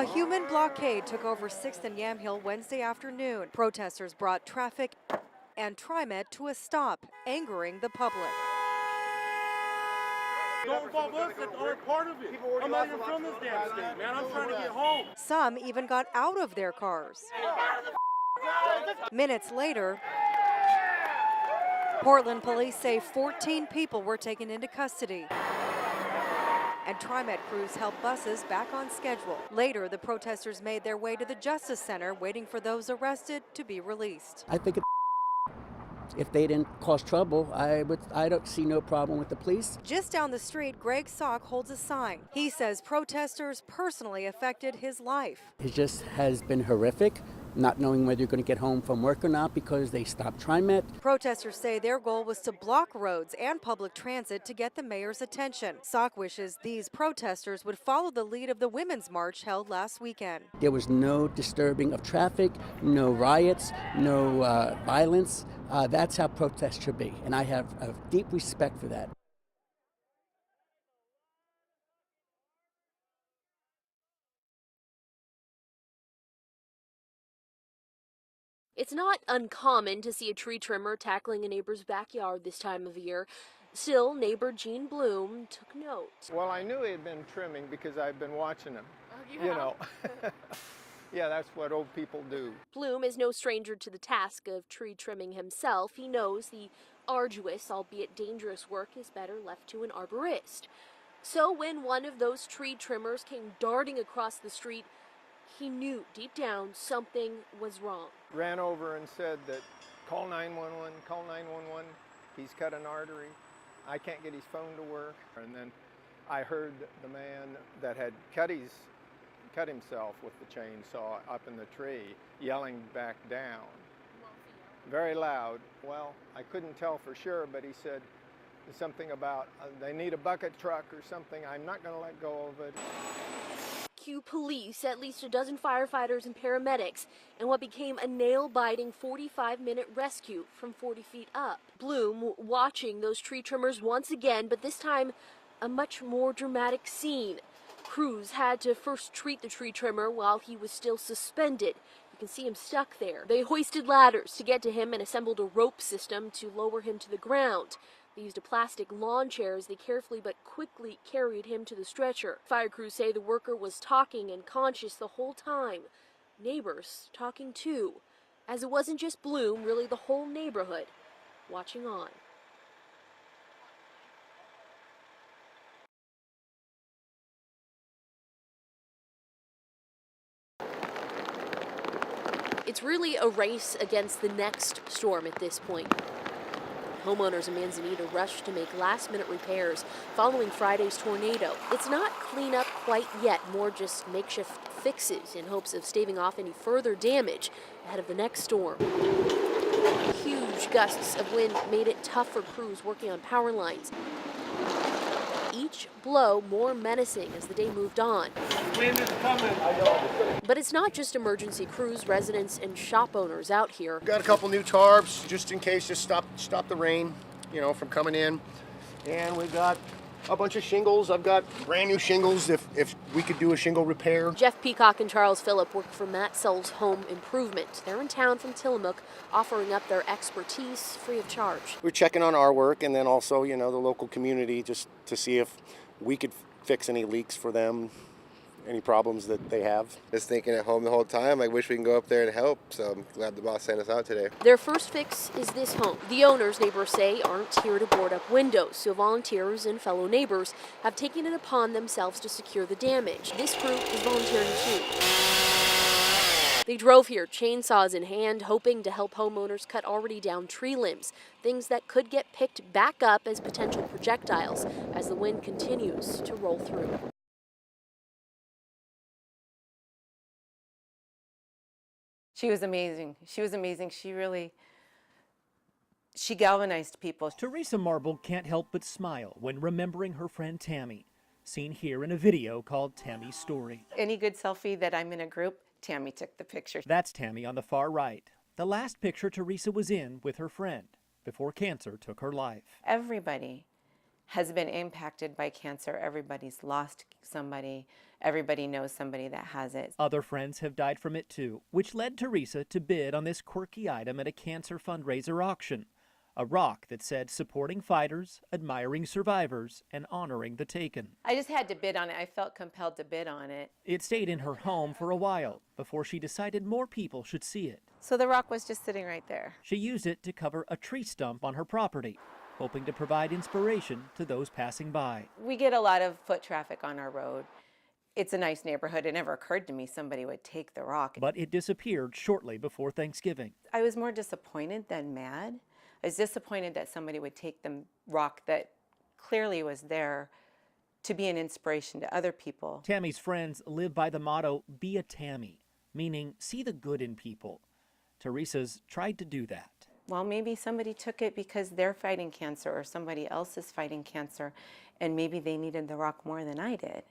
human blockade took over 6th and Yamhill Wednesday afternoon. Protesters brought traffic and TriMet to a stop, angering the public. Don't involve us that aren't part of it. I'm not even from this damn state, man. I'm trying to get home. Some even got out of their cars. Minutes later, Portland police say 14 people were taken into custody. And TriMet crews helped buses back on schedule. Later, the protesters made their way to the Justice Center, waiting for those arrested to be released. I think if they didn't cause trouble, I don't see no problem with the police. Just down the street, Greg Sock holds a sign. He says protesters personally affected his life. It just has been horrific, not knowing whether you're going to get home from work or not because they stopped TriMet. Protesters say their goal was to block roads and public transit to get the mayor's attention. Sock wishes these protesters would follow the lead of the Women's March held last weekend. There was no disturbing of traffic, no riots, no violence. That's how protests should be, and I have a deep respect for that. It's not uncommon to see a tree trimmer tackling a neighbor's backyard this time of year. Still, neighbor Gene Bloom took note. Well, I knew he had been trimming because I've been watching him. Oh, you know. Yeah, that's what old people do. Bloom is no stranger to the task of tree trimming himself. He knows the arduous, albeit dangerous work is better left to an arborist. So when one of those tree trimmers came darting across the street, he knew deep down something was wrong. Ran over and said that, call 911, call 911. He's cut an artery. I can't get his phone to work. And then I heard the man that had cut himself with the chainsaw up in the tree yelling back down. Very loud. Well, I couldn't tell for sure, but he said something about they need a bucket truck or something. I'm not going to let go of it. Cue police, at least a dozen firefighters and paramedics, and what became a nail-biting 45-minute rescue from 40 feet up. Bloom watching those tree trimmers once again, but this time a much more dramatic scene. Crews had to first treat the tree trimmer while he was still suspended. You can see him stuck there. They hoisted ladders to get to him and assembled a rope system to lower him to the ground. They used a plastic lawn chair as they carefully but quickly carried him to the stretcher. Fire crews say the worker was talking and conscious the whole time. Neighbors talking too, as it wasn't just Bloom, really the whole neighborhood watching on. It's really a race against the next storm at this point. Homeowners in Manzanita rushed to make last-minute repairs following Friday's tornado. It's not cleanup quite yet, more just makeshift fixes in hopes of staving off any further damage ahead of the next storm. Huge gusts of wind made it tough for crews working on power lines. Each blow more menacing as the day moved on. Wind is coming. But it's not just emergency crews, residents, and shop owners out here. Got a couple new tarps just in case, just stop the rain, from coming in. And we got a bunch of shingles. I've got brand new shingles if we could do a shingle repair. Jeff Peacock and Charles Phillip work for Matt Sell's Home Improvement. They're in town from Tillamook, offering up their expertise free of charge. We're checking on our work and then also, the local community just to see if we could fix any leaks for them, any problems that they have. Just thinking at home the whole time, I wish we can go up there and help, so I'm glad the boss sent us out today. Their first fix is this home. The owners, neighbors say, aren't here to board up windows, so volunteers and fellow neighbors have taken it upon themselves to secure the damage. This group is volunteering too. They drove here, chainsaws in hand, hoping to help homeowners cut already down tree limbs, things that could get picked back up as potential projectiles as the wind continues to roll through. She was amazing. She galvanized people. Teresa Marble can't help but smile when remembering her friend Tammy, seen here in a video called Tammy's Story. Any good selfie that I'm in a group, Tammy took the picture. That's Tammy on the far right, the last picture Teresa was in with her friend before cancer took her life. Everybody has been impacted by cancer. Everybody's lost somebody. Everybody knows somebody that has it. Other friends have died from it too, which led Teresa to bid on this quirky item at a cancer fundraiser auction. A rock that said supporting fighters, admiring survivors, and honoring the taken. I just had to bid on it. I felt compelled to bid on it. It stayed in her home for a while before she decided more people should see it. So the rock was just sitting right there. She used it to cover a tree stump on her property, hoping to provide inspiration to those passing by. We get a lot of foot traffic on our road. It's a nice neighborhood. It never occurred to me somebody would take the rock. But it disappeared shortly before Thanksgiving. I was more disappointed than mad. I was disappointed that somebody would take the rock that clearly was there to be an inspiration to other people. Tammy's friends live by the motto, be a Tammy, meaning see the good in people. Teresa's tried to do that. Well, maybe somebody took it because they're fighting cancer or somebody else is fighting cancer, and maybe they needed the rock more than I did.